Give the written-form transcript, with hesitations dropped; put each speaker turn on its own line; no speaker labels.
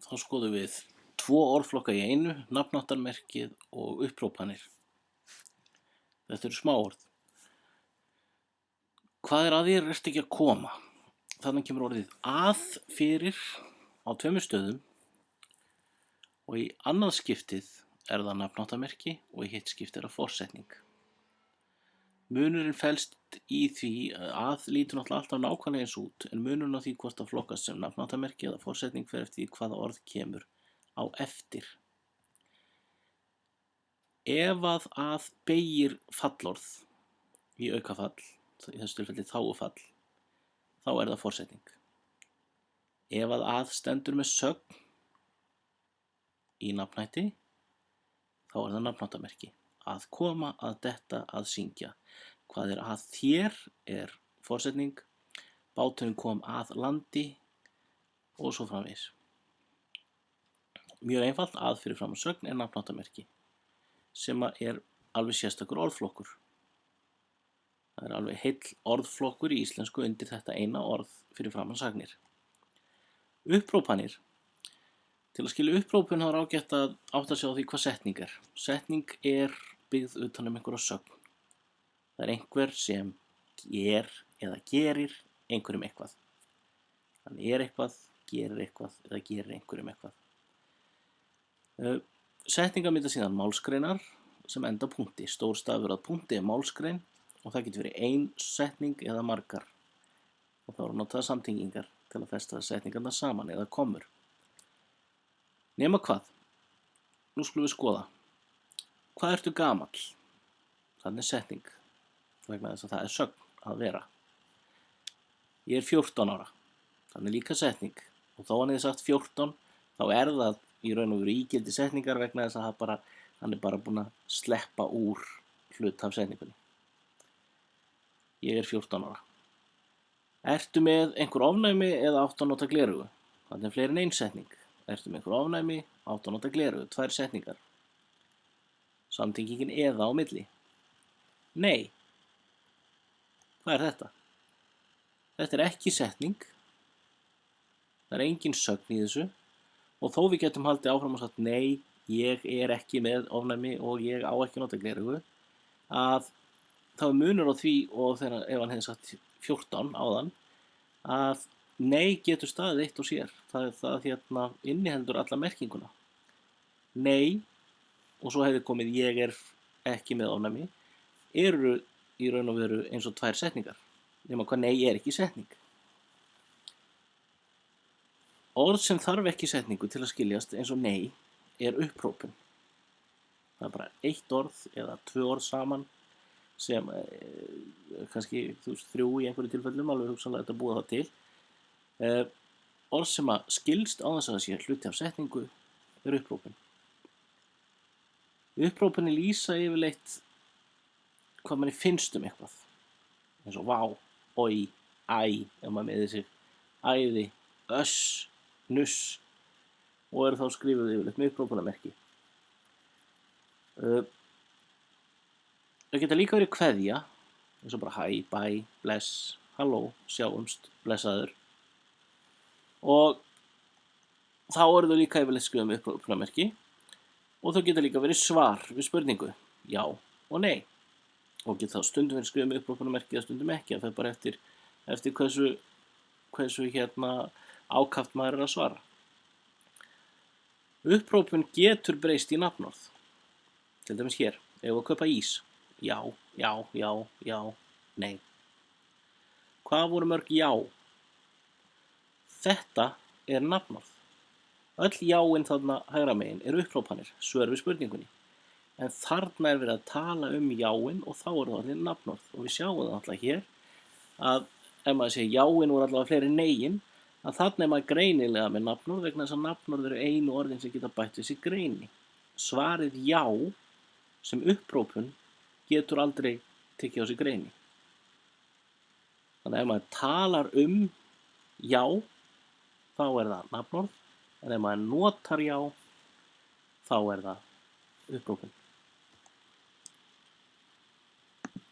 Þá skoðum við 2 orðflokka í einu, nafnáttarmerkið og upphrópanir. Þetta eru smáorð. Hvað að þér ertu ekki að koma? Þarna kemur orðið að fyrir á 2 stöðum og í annað skiptið er það nafnáttarmerki og í hitt skiptið er það forsetning. Munurinn felst í því að lítur náttúrulega alltaf nákvæmlega eins út, en munurinn á því hvort það flokkast sem nafnáttarmerki eða forsetning fer eftir því hvaða orð kemur á eftir. Ef að beygir fallorð í aukafall, í þessu tilfelli þágufall, þá er það forsetning. Ef að stendur með sögn í nafnhætti, þá er það nafnáttarmerki. Að koma, að detta, að syngja. Hvað er að þér er forsetning, báturinn kom að landi og svo framvegis. Mjög einfalt, að fyrir fram sögn er nafnáttarmerki sem er alveg sérstakur orðflokkur. Það er alveg heill orðflokkur í íslensku undir þetta eina orð fyrir framan sagnir. Upphrópanir. Til að skilja upphrópun þá er ágætt að átta sig á því hvað setning er. Setning er byggð utan einhverja sögn. Það er einhver sem eða gerir einhverjum eitthvað. Hann eitthvað, gerir eitthvað eða gerir einhverjum eitthvað. Setningar mynda síðan málsgreinar sem enda á punkti. Stór stafur að punkti er málsgrein og það getur verið ein setning eða margar. Og þá eru notaðar samtengingar til að festa setningarna saman eða komur. Nema hvað? Nú skulum við skoða. Hvað ertu gamall? Þannig setning, vegna þess að það er sögn að vera. Ég er 14 ára. Þannig líka setning. Og þó hann hefði sagt 14, þá er það í raun og veru ígildi setningar vegna þess að hann er bara búinn að sleppa úr hlut af setningunni. Ég er 14 ára. Ertu með einhver ofnæmi eða áttu að nota gleraugu? Þannig er fleiri en ein setning. Ertu með einhver ofnæmi, áttu að nota gleraugu, 2 setningar. Samtengingin eða á milli. Nei. Hvað er þetta? Þetta er ekki setning. Það er engin sögn í þessu. Og þó við getum haldið áfram og sagt nei, ég er ekki með ofnæmi og ég á ekki að nota gleraugu, að þá er munur á því og þegar ef hann hefði sagt 14 áðan, að nei getur staðið eitt og sér. Það inniheldur alla merkinguna. Nei, og svo hefði komið ég er ekki með ofnæmi, eru í raun og veru eins og 2 setningar. Nema hvað nei er ekki setning. Orð sem þarf ekki setningu til að skiljast eins og nei er upphrópun. Það er bara 1 orð eða 2 orð saman sem kannski 3 í einhverju tilfellum, alveg hugsanlega þetta búa það til. Orð sem að skilst á þess að það sé hluti af setningu er upphrópun. Upphrópunni lýsa yfirleitt hvað manni finnst eitthvað. Eins og vá, oj, æ, ef maður meðir sig, æði, öss, nuss og eru þá skrifuð yfirleitt með upphrópunarmerki. Það geta líka verið kveðja, eins og bara hæ, bæ, bless, halló, sjáumst, blessaður. Og þá eru þau líka yfirleitt skrifuð með upphrópunarmerki og þau geta líka verið svar við spurningu, já og nei. Og geta þá stundum verið skrifuð með upphrópunarmerki eða stundum ekki, það er bara eftir hversu ákaft maður er að svara. Upphrópun getur breyst í nafnorð. Til dæmis hér, ef við kaupa ís. Já, já, já, já, nei. Hvað voru mörg já? Þetta er nafnorð. Öll jáin þarna hægra megin eru upphrópanir, svör við spurningunni. En þarna er verið að tala um jáin og þá eru það allir nafnorð. Og við sjáum það alltaf hér að ef maður segir jáin voru allavega fleiri negin, að þarna er maður greinilega með nafnorð vegna þess að nafnorð eru einu orðin sem geta bætt við sig greini. Svarið já sem upphrópun getur aldrei tekið á sig greini. Þannig að ef maður talar um já, þá er það nafnorð, en ef maður notar já, þá er það upphrópun.